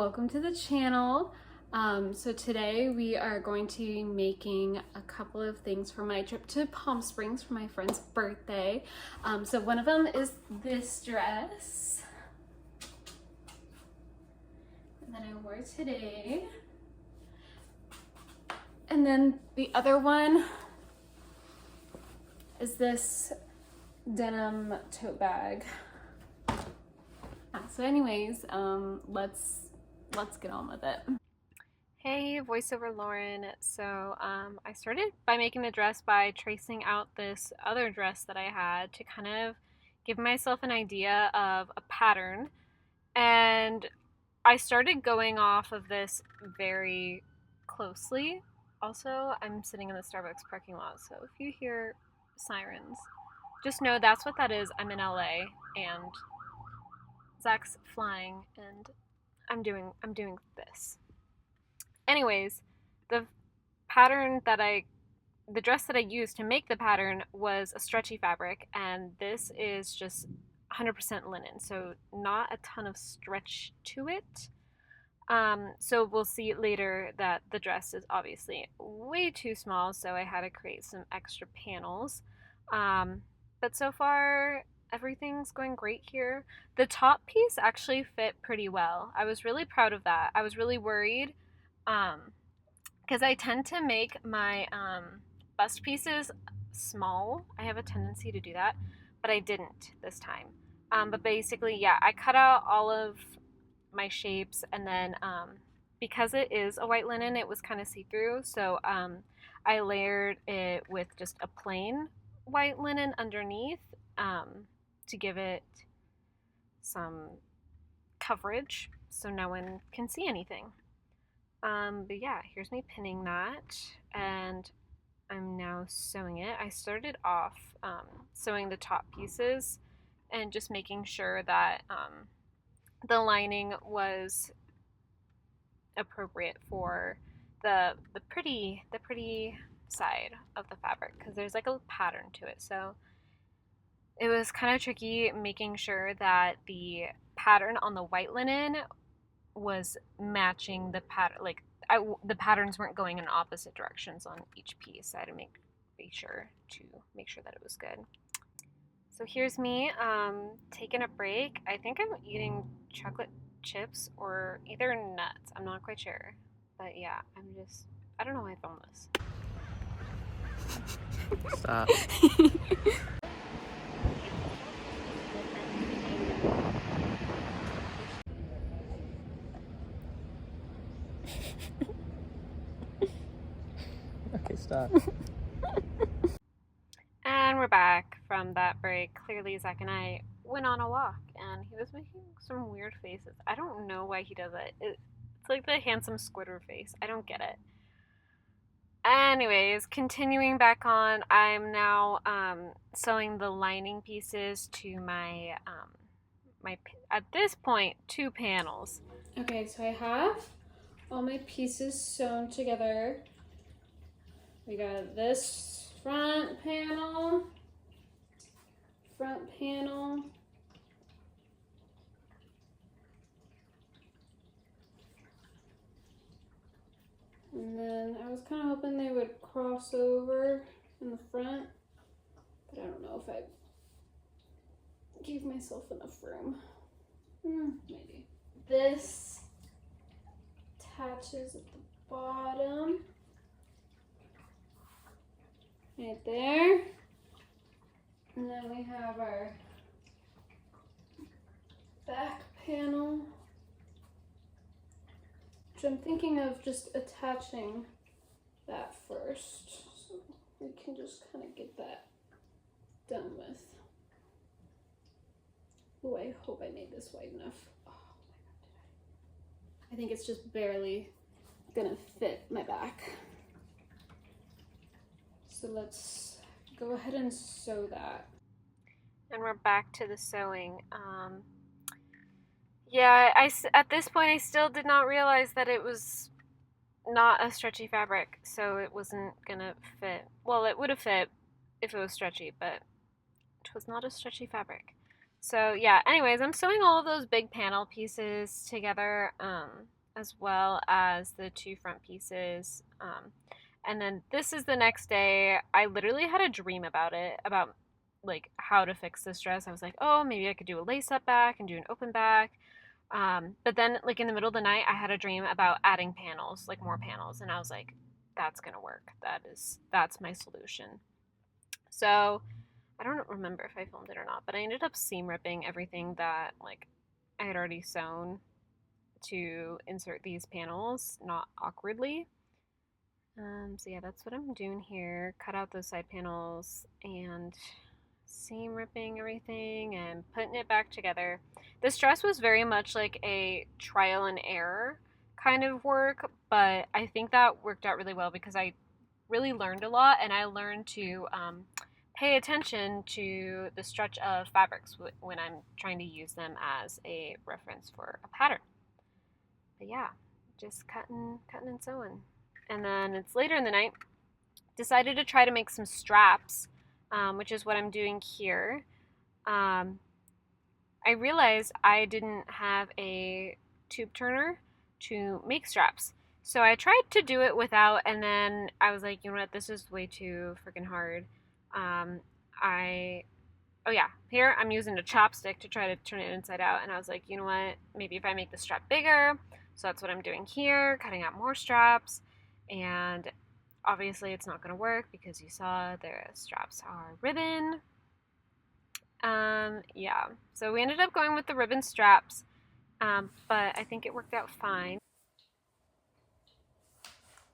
welcome to the channel. So today we are going to be making a couple of things for my trip to Palm Springs for my friend's birthday. So one of them is this dress that I wore today. And then the other one is this denim tote bag. So anyways, let's get on with it. Hey, voiceover Lauren. So I started by making the dress by tracing out this other dress that I had to kind of give myself an idea of a pattern. And I started going off of this very closely. Also, I'm sitting in the Starbucks parking lot, so if you hear sirens, just know that's what that is. I'm in LA and Zach's flying and I'm doing this. Anyways, the dress that I used to make the pattern was a stretchy fabric, and this is just 100% linen, so not a ton of stretch to it. So we'll see later that the dress is obviously way too small, so I had to create some extra panels. But so far, everything's going great here. The top piece actually fit pretty well. I was really proud of that. I was really worried because I tend to make my bust pieces small. I have a tendency to do that, but I didn't this time. But basically, yeah, I cut out all of my shapes, and then because it is a white linen, it was kind of see-through, so I layered it with just a plain white linen underneath to give it some coverage so no one can see anything. But yeah, here's me pinning that, and I'm now sewing it. I started off sewing the top pieces and just making sure that the lining was appropriate for the pretty side of the fabric, because there's like a pattern to it. So it was kind of tricky making sure that the pattern on the white linen was matching the pattern. Like the patterns weren't going in opposite directions on each piece. I had to make sure that it was good. So here's me taking a break. I think I'm eating chocolate chips or either nuts. I'm not quite sure. But yeah, I don't know why I filmed this. Stop. Okay, stop. And we're back from that break. Clearly, Zach and I went on a walk, and he was making some weird faces. I don't know why he does it. It's like the handsome Squidward face. I don't get it. Anyways, continuing back on, I'm now sewing the lining pieces to my at this point, 2 panels. Okay, so I have all my pieces sewn together. We got this front panel, and then I was kind of hoping they would cross over in the front, but I don't know if I gave myself enough room. Maybe. This attaches at the bottom, right there, and then we have our back panel, which I'm thinking of just attaching that first, so we can just kind of get that done with. Oh, I hope I made this wide enough. Oh my God, I think it's just barely gonna fit my back. So let's go ahead and sew that. And we're back to the sewing. Yeah, at this point I still did not realize that it was not a stretchy fabric, so it wasn't gonna fit. Well, it would have fit if it was stretchy, but it was not a stretchy fabric. So yeah, anyways, I'm sewing all of those big panel pieces together, as well as the two front pieces. And then this is the next day. I literally had a dream about it, about like how to fix this dress. I was like, oh, maybe I could do a lace up back and do an open back. But then like in the middle of the night, I had a dream about adding panels, like more panels, and I was like, that's gonna work. That's my solution. So I don't remember if I filmed it or not, but I ended up seam ripping everything that like I had already sewn to insert these panels, not awkwardly. So yeah, that's what I'm doing here. Cut out those side panels and seam ripping everything and putting it back together. This dress was very much like a trial and error kind of work, but I think that worked out really well because I really learned a lot, and I learned to pay attention to the stretch of fabrics when I'm trying to use them as a reference for a pattern. But yeah, just cutting and sewing. And then it's later in the night. Decided to try to make some straps, which is what I'm doing here. Um, I realized I didn't have a tube turner to make straps. So I tried to do it without, and then I was like, you know what, this is way too freaking hard. Um, I, oh yeah, here I'm using a chopstick to try to turn it inside out, and I was like, you know what, maybe if I make the strap bigger. So that's what I'm doing here, cutting out more straps, and obviously it's not going to work because you saw the straps are ribbon. Yeah, so we ended up going with the ribbon straps, but I think it worked out fine.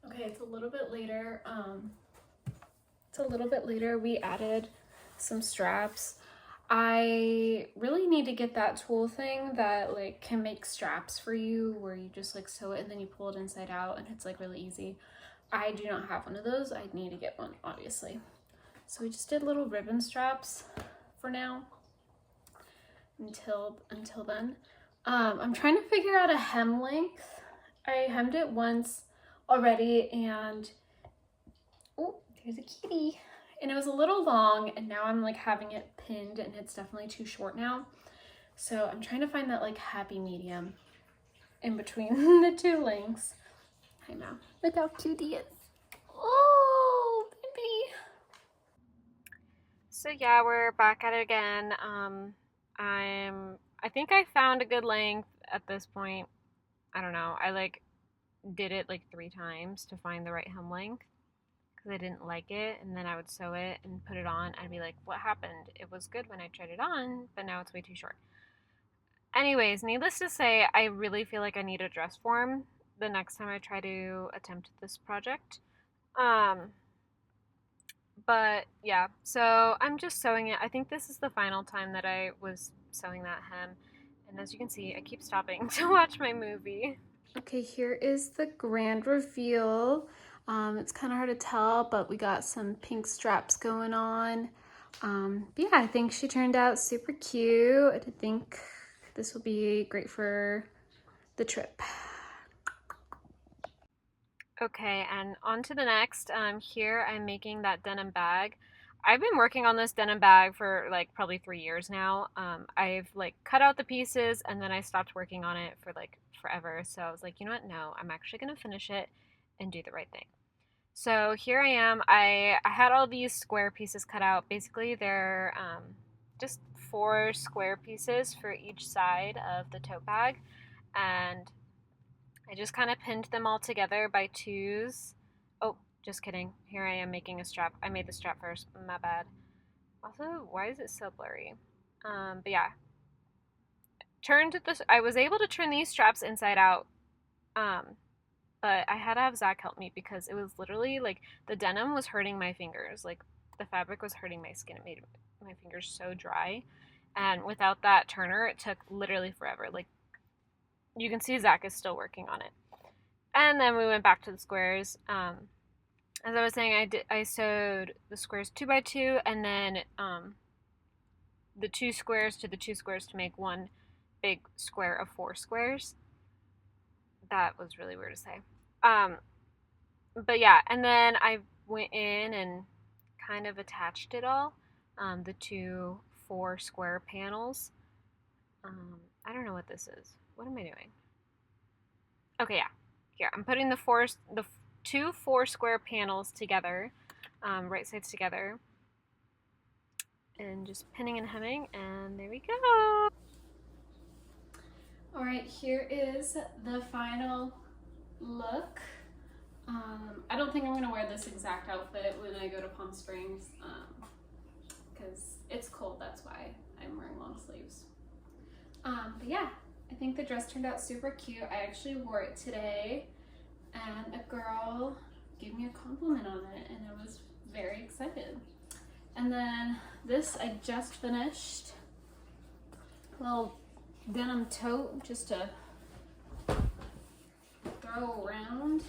Okay, it's a little bit later. We added some straps. I really need to get that tool thing that like can make straps for you where you just like sew it and then you pull it inside out and it's like really easy. I do not have one of those. I need to get one, obviously. So we just did little ribbon straps for now until then. I'm trying to figure out a hem length. I hemmed it once already, and oh, there's a kitty. And it was a little long, and now I'm like having it pinned, and it's definitely too short now. So I'm trying to find that like happy medium in between the two lengths. Hi, Mom. Look how cute he is. Oh, baby. So yeah, we're back at it again. I think I found a good length at this point. I don't know. I like did it like 3 times to find the right hem length because I didn't like it, and then I would sew it and put it on. I'd be like, what happened? It was good when I tried it on, but now it's way too short. Anyways, needless to say, I really feel like I need a dress form the next time I try to attempt this project. Um, but yeah, so I'm just sewing it. I think this is the final time that I was sewing that hem. And as you can see, I keep stopping to watch my movie. Okay, here is the grand reveal. It's kind of hard to tell, but we got some pink straps going on. But yeah, I think she turned out super cute. I think this will be great for the trip. Okay, and on to the next. Here I'm making that denim bag. I've been working on this denim bag for like probably 3 years now. I've like cut out the pieces and then I stopped working on it for like forever. So I was like, you know what? No, I'm actually gonna finish it and do the right thing. So here I am. I had all these square pieces cut out. Basically, they're just 4 square pieces for each side of the tote bag, and I just kind of pinned them all together by 2s. Oh, just kidding. Here I am making a strap. I made the strap first. My bad. Also, why is it so blurry? But yeah. I was able to turn these straps inside out. But I had to have Zach help me because it was literally like the denim was hurting my fingers. Like the fabric was hurting my skin. It made my fingers so dry. And without that turner, it took literally forever. Like you can see Zach is still working on it. And then we went back to the squares. As I was saying, I sewed the squares 2 by 2, and then the 2 squares to the 2 squares to make one big square of 4 squares. That was really weird to say. But yeah, and then I went in and kind of attached it all, the two 4 square panels. I don't know what this is. What am I doing? Okay, yeah. Here, I'm putting the two 4 square panels together, right sides together, and just pinning and hemming, and there we go. All right, here is the final look. I don't think I'm gonna wear this exact outfit when I go to Palm Springs, because it's cold, that's why I'm wearing long sleeves. But yeah, I think the dress turned out super cute. I actually wore it today, and a girl gave me a compliment on it, and I was very excited. And then this I just finished. A little denim tote just to throw around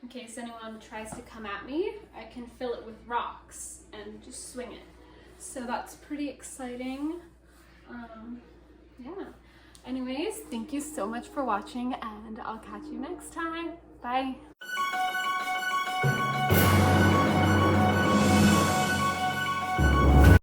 in case anyone tries to come at me. I can fill it with rocks and just swing it. So that's pretty exciting. Yeah. Anyways, thank you so much for watching, and I'll catch you next time. Bye.